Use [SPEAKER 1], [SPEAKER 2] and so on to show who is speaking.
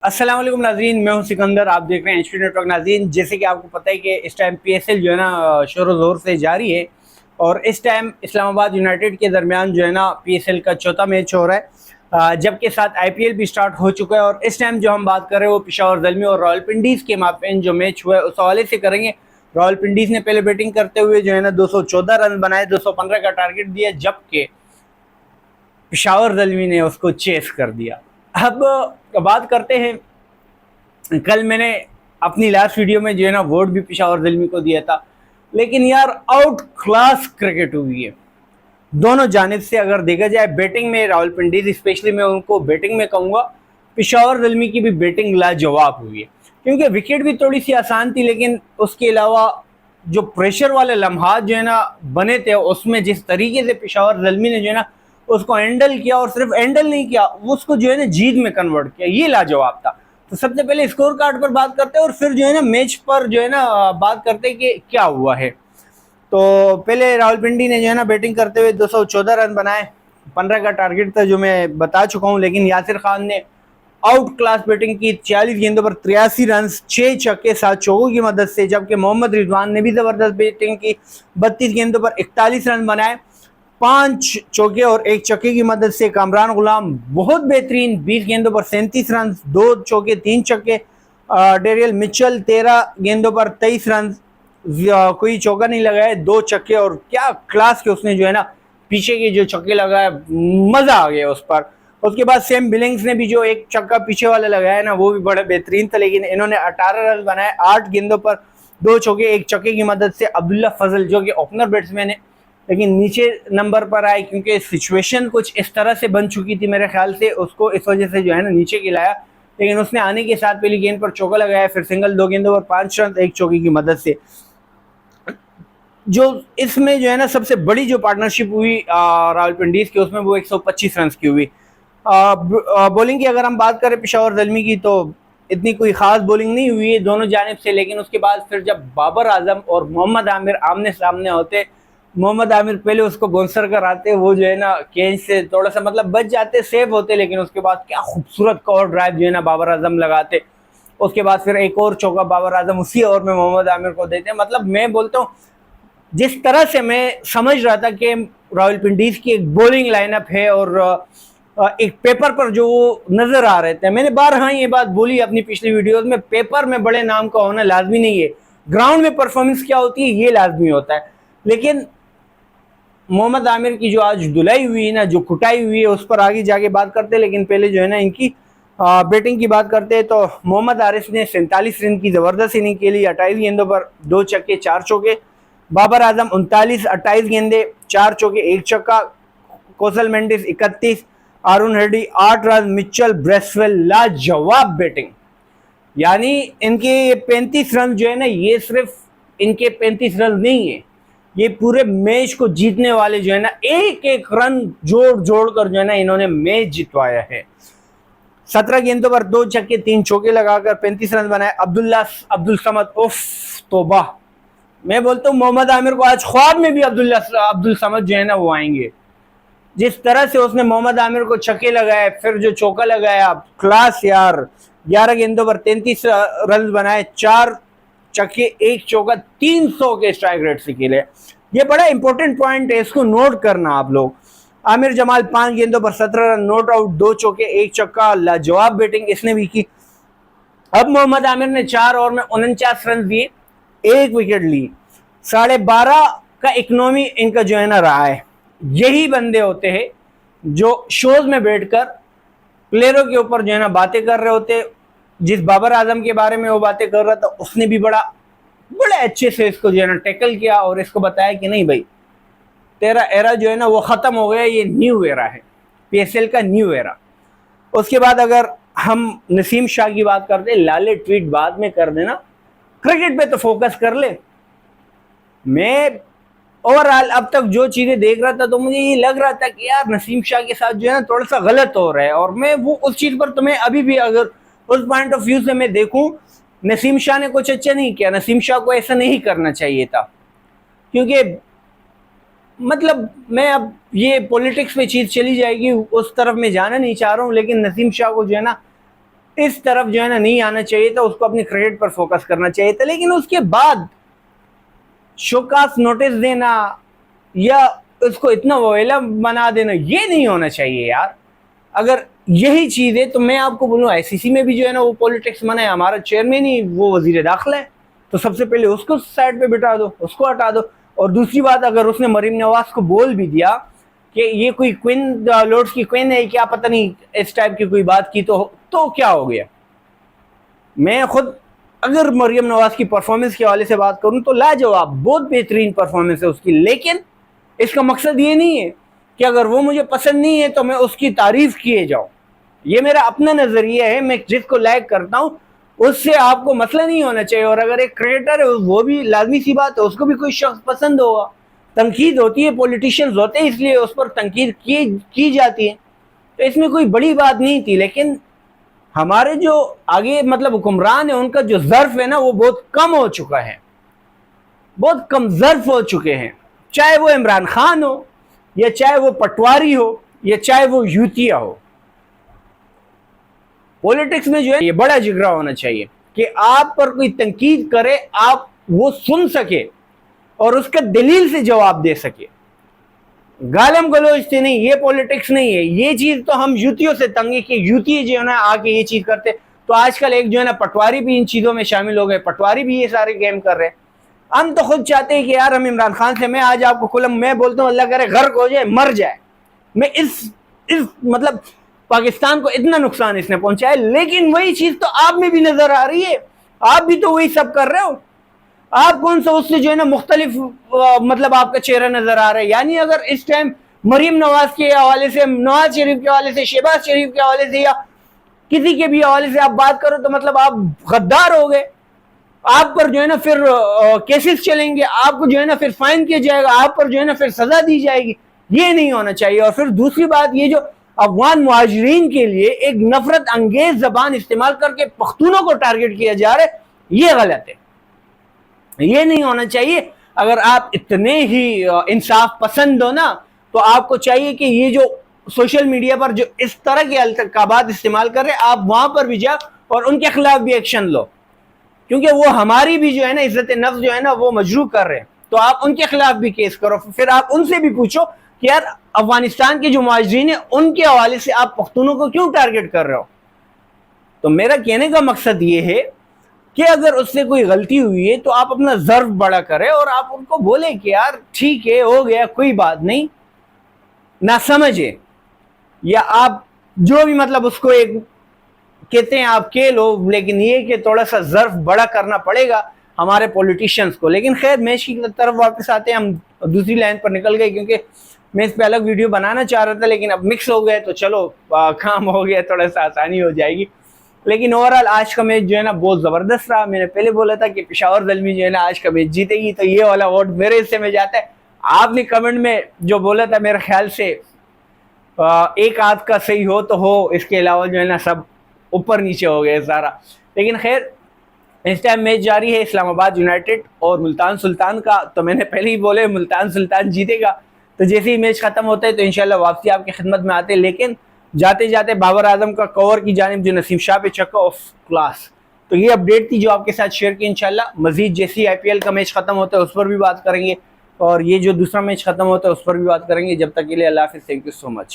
[SPEAKER 1] अस्सलाम वालेकुम नाज़रीन, मैं हूं सिकंदर। आप देख रहे हैं एचपी नेटवर्क। नाज़रीन, जैसे कि आपको पता है कि इस टाइम पीएसएल जो है ना शोर ज़ोर से जारी है और इस टाइम इस्लामाबाद यूनाइटेड के दरमियान जो है ना पीएसएल का चौथा मैच हो रहा है, जबकि साथ आईपीएल भी स्टार्ट हो चुका है। और इस टाइम जो हम बात कर रहे हैं वो पेशावर ज़ल्मी और रावलपिंडीज़ के माबैन जो मैच हुआ है उस हवाले से करेंगे। रावलपिंडीज़ ने पहले बैटिंग करते हुए जो है ना 214 रन बनाए, 215 का टारगेट दिया, जबकि पेशावर ज़ल्मी ने उसको चेस कर दिया। अब बात करते हैं, कल मैंने अपनी लास्ट वीडियो में जो है ना वोट भी पेशावर ज़ल्मी को दिया था, लेकिन यार आउट क्लास क्रिकेट हुई है दोनों जानिब से। अगर देखा जाए बैटिंग में रावलपिंडी स्पेशली मैं उनको बैटिंग में कहूँगा, पेशावर ज़ल्मी की भी बैटिंग लाजवाब हुई है, क्योंकि विकेट भी थोड़ी सी आसान थी, लेकिन उसके अलावा जो प्रेशर वाले लम्हात जो है ना बने थे उसमें जिस तरीके से पेशावर ज़ल्मी ने जो है ना उसको हैंडल किया, और सिर्फ हैंडल नहीं किया, वो उसको जो है ना जीत में कन्वर्ट किया, ये लाजवाब था। तो सबसे पहले स्कोर कार्ड पर बात करते हैं और फिर जो है ना मैच पर जो है ना बात करते हैं कि क्या हुआ है। तो पहले रावलपिंडी ने जो है ना बैटिंग करते हुए 214 रन बनाए, 15 का टारगेट था जो मैं बता चुका हूं, लेकिन यासिर खान ने आउट क्लास बैटिंग की। 46 गेंदों पर 83 रन, 6 छक्के 7 चौकों की मदद से, जबकि मोहम्मद रिजवान ने भी जबरदस्त बैटिंग की। 32 गेंदों पर 41 रन बनाए, 5 चौके और 1 छक्के की मदद से। कामरान गुलाम बहुत बेहतरीन, 20 गेंदों पर 37 रन, 2 चौके 3 छक्के। डेरियल मिचेल 13 गेंदों पर 23 रन, कोई चौका नहीं लगाया, 2 छक्के, और क्या क्लास के उसने जो है ना पीछे के जो छक्के लगाया, मजा आ गया उस पर। उसके बाद सेम बिलिंग्स ने भी जो एक छक्का पीछे वाला लगाया ना वो भी बड़ा बेहतरीन था, लेकिन इन्होंने 18 रन बनाए 8 गेंदों पर 2 चौके 1 छक्के की मदद से। अब्दुल्ला फजल जो कि ओपनर बैट्समैन है, लेकिन नीचे नंबर पर आए क्योंकि सिचुएशन कुछ इस तरह से बन चुकी थी मेरे ख्याल से, उसको इस वजह से जो है ना नीचे खिलाया, लेकिन उसने आने के साथ पहली गेंद पर चौका लगाया, फिर सिंगल, 2 गेंदों पर 5 रन 1 चौके की मदद से। जो इसमें जो है ना सबसे बड़ी जो पार्टनरशिप हुई रावलपिंडीज की, उसमें वो 125 रन की हुई। बॉलिंग की अगर हम बात करें पेशावर ज़ल्मी की, तो इतनी कोई खास बॉलिंग नहीं हुई है दोनों जानिब से, लेकिन उसके बाद फिर जब बाबर आजम और मोहम्मद आमिर आमने सामने होते, मोहम्मद आमिर पहले उसको बॉन्सर कराते, वो जो है ना कैच से थोड़ा सा मतलब बच जाते, सेफ होते, लेकिन उसके बाद क्या खूबसूरत कवर ड्राइव जो है ना बाबर आजम लगाते। उसके बाद फिर एक और चौका बाबर आजम उसी ओवर में मोहम्मद आमिर को देते। मतलब मैं बोलता हूँ, जिस तरह से मैं समझ रहा था कि रावलपिंडीज की एक बॉलिंग लाइनअप है और एक पेपर पर जो नजर आ रहे थे, मैंने बारहा ये बात बोली अपनी पिछली वीडियोस में, पेपर में बड़े नाम का होना लाजमी नहीं है, ग्राउंड में परफॉर्मेंस क्या होती है ये लाजमी होता है। लेकिन मोहम्मद आमिर की जो आज धुलाई हुई है ना, जो कुटाई हुई है, उस पर आगे जाके बात करते हैं, लेकिन पहले जो है ना इनकी बैटिंग की बात करते हैं। तो मोहम्मद आरिफ ने 47 रन की जबरदस्त इनिंग खेली, 28 गेंदों पर 2 छक्के 4 चौके। बाबर आजम 39, 28 गेंदे 4 चौके 1 छक्का। Kusal Mendis 31, Aaron Hardie 8 run, Michael Bracewell लाजवाब बैटिंग। यानी इनके 35 रन जो है ना, ये सिर्फ इनके 35 रन नहीं है, ये पूरे मैच को जीतने वाले जो है ना एक एक रन जोड़ जोड़ कर जो है ना इन्होंने मैच जितवाया है। 17 गेंदों पर 2 छक्के 3 चौके लगाकर 35 रन बनाए। अब्दुल समद, उफ तोबा, मैं बोलता हूँ मोहम्मद आमिर को आज ख्वाब में भी अब्दुल समद जो है ना वो आएंगे। जिस तरह से उसने मोहम्मद आमिर को छक्के लगाए, फिर जो चौका लगाया, क्लास यार। 11 गेंदों पर 33 रन बनाए, 4 छक्के 1 चौका, 300 के स्ट्राइक रेट से खेले। ये बड़ा इंपॉर्टेंट पॉइंट है, इसको नोट करना आप लोग। आमिर जमाल 5 गेंदों पर 17 रन, नॉट आउट, 2 चौके 1 छक्का, लाजवाब बैटिंग इसने भी की। अब मोहम्मद आमिर ने 4 ओवर में 49 रन दिए, 1 विकेट ली, 12.5 का इकोनॉमी इनका जो है ना रहा है। यही बंदे होते हैं जो शोज में बैठकर प्लेयरों के ऊपर जो है ना बातें कर रहे होते। जिस बाबर आजम के बारे में वो बातें कर रहा था, उसने भी बड़े अच्छे से इसको जो है ना टैकल किया और इसको बताया कि नहीं भाई, तेरा एरा जो है ना वो खत्म हो गया, ये न्यू एरा है, पीएसएल का न्यू एरा। उसके बाद अगर हम नसीम शाह की बात करते, लाले ट्वीट बाद में कर देना, क्रिकेट पे तो फोकस कर ले। मैं ओवरऑल अब तक जो चीजें देख रहा था तो मुझे ये लग रहा था कि यार नसीम शाह के साथ जो है ना थोड़ा सा गलत हो रहा है, और मैं वो उस चीज पर तुम्हें अभी भी अगर उस पॉइंट ऑफ व्यू से मैं देखूं, नसीम शाह ने कुछ अच्छा नहीं किया, नसीम शाह को ऐसा नहीं करना चाहिए था। क्योंकि मतलब मैं अब ये पॉलिटिक्स में चीज चली जाएगी, उस तरफ मैं जाना नहीं चाह रहा हूं, लेकिन नसीम शाह को जो है ना इस तरफ जो है ना नहीं आना चाहिए था, उसको अपनी क्रिकेट पर फोकस करना चाहिए था। लेकिन उसके बाद शोकास नोटिस देना या उसको इतना वोयला बना देना, ये नहीं होना चाहिए यार। अगर यही चीज है तो मैं आपको बोलूँ आईसीसी में भी जो है ना वो पॉलिटिक्स मना है। हमारा चेयरमैन ही वो वजीर दाखिला है, तो सबसे पहले उसको साइड पे बिठा दो, उसको हटा दो। और दूसरी बात, अगर उसने मरीम नवाज को बोल भी दिया कि ये कोई क्वीन, लॉर्ड्स की क्वीन है क्या पता नहीं, इस टाइप की कोई बात की तो क्या हो गया। मैं खुद अगर मरियम नवाज की परफॉर्मेंस के हवाले से बात करूं तो लाजवाब, बहुत बेहतरीन परफॉर्मेंस है उसकी। लेकिन इसका मकसद ये नहीं है कि अगर वो मुझे पसंद नहीं है तो मैं उसकी तारीफ किए जाऊं। ये मेरा अपना नजरिया है, मैं जिसको लाइक करता हूं उससे आपको मसला नहीं होना चाहिए। और अगर एक क्रिएटर है वो भी लाजमी सी बात है, उसको भी कोई शख्स पसंद होगा। तनकीद होती है, पॉलिटिशियंस होते हैं इसलिए उस पर तनकीद की जाती है, तो इसमें कोई बड़ी बात नहीं थी। लेकिन हमारे जो आगे मतलब हुक्मरान है उनका जो ज़र्फ है ना वो बहुत कम हो चुका है, बहुत कम ज़र्फ हो चुके हैं। चाहे वो इमरान खान हो या चाहे वो पटवारी हो या चाहे वो यूतिया हो, पॉलिटिक्स में जो है ये बड़ा जिगरा होना चाहिए कि आप पर कोई तनकीद करे आप वो सुन सके और उसका दलील से जवाब दे सके। गालम गलोच से नहीं, ये पॉलिटिक्स नहीं है। ये चीज तो हम यूतियों से तंग है कि यूती जो है ना आके ये चीज करते। तो आजकल एक जो है ना पटवारी भी इन चीजों में शामिल हो गए, पटवारी भी ये सारे गेम कर रहे हैं। हम तो खुद चाहते हैं कि यार हम इमरान खान से, मैं आज आपको खुलम मैं बोलता हूँ अल्लाह करे गर्क हो जाए, मर जाए। मैं इस मतलब पाकिस्तान को इतना नुकसान इसने पहुंचाया, लेकिन वही चीज तो आप में भी नजर आ रही है। आप भी तो वही सब कर रहे हो। आप कौन सा उससे जो है ना मुख्तलिफ मतलब आपका चेहरा नजर आ रहा है। यानी अगर इस टाइम मरीम नवाज के हवाले से, नवाज शरीफ के हवाले से, शहबाज शरीफ के हवाले से या किसी के भी हवाले से आप बात करो तो मतलब आप गद्दार हो गए। आप पर जो है ना फिर केसेस चलेंगे, आपको जो है ना फिर फाइन किया जाएगा, आप पर जो है ना फिर सजा दी जाएगी। ये नहीं होना चाहिए। और फिर दूसरी बात, ये जो अफगान मुहाजिरीन के लिए एक नफरत अंगेज जबान इस्तेमाल करके पख्तूनों को टारगेट किया जा रहा है, ये गलत है, ये नहीं होना चाहिए। अगर आप इतने ही इंसाफ पसंद हो ना तो आपको चाहिए कि ये जो सोशल मीडिया पर जो इस तरह के अलकाबात इस्तेमाल कर रहे हैं आप वहां पर भी जाओ और उनके खिलाफ भी एक्शन लो, क्योंकि वो हमारी भी जो है ना इज्जत नफ्स जो है ना वो मजरूह कर रहे हैं। तो आप उनके खिलाफ भी केस करो। फिर आप उनसे भी पूछो कि यार अफगानिस्तान के जो मुहाजिरीन है उनके हवाले से आप पख्तूनों को क्यों टारगेट कर रहे हो। तो मेरा कहने का मकसद ये है कि अगर उससे कोई गलती हुई है तो आप अपना ज़र्फ बड़ा करें और आप उनको बोले कि यार ठीक है हो गया कोई बात नहीं, ना समझे या आप जो भी मतलब उसको एक कहते हैं आप कह लो। लेकिन ये कि थोड़ा सा ज़र्फ बड़ा करना पड़ेगा हमारे पॉलिटिशियंस को। लेकिन खैर मैच की तरफ वापस आते हैं, हम दूसरी लाइन पर निकल गए क्योंकि मैं इस पर अलग वीडियो बनाना चाह रहा था लेकिन अब मिक्स हो गए तो चलो काम हो गया, थोड़ा सा आसानी हो जाएगी। लेकिन ओवरऑल आज का मैच जो है ना बहुत ज़बरदस्त रहा। मैंने पहले बोला था कि पेशावर ज़ल्मी जो है ना आज का मैच जीतेगी, तो ये वाला वोट मेरे हिस्से में जाता है। आपने कमेंट में जो बोला था मेरे ख्याल से एक आध का सही हो तो हो, इसके अलावा जो है ना सब ऊपर नीचे हो गए सारा। लेकिन खैर इस टाइम मैच जारी है इस्लामाबाद यूनाइटेड और मुल्तान सुल्तान का। तो मैंने पहले ही बोले मुल्तान सुल्तान जीतेगा। तो जैसे ही मैच ख़त्म होता है तो इंशाल्लाह वापसी आपकी खिदमत में आते हैं। लेकिन जाते जाते बाबर आजम का कवर की जानिब जो नसीम शाह पे चक्का ऑफ क्लास। तो ये अपडेट थी जो आपके साथ शेयर की। इंशाल्लाह मजीद जैसे IPL का मैच खत्म होता है उस पर भी बात करेंगे और ये जो दूसरा मैच खत्म होता है उस पर भी बात करेंगे। जब तक के लिए अल्लाह हाफिज़, थैंक यू सो मच।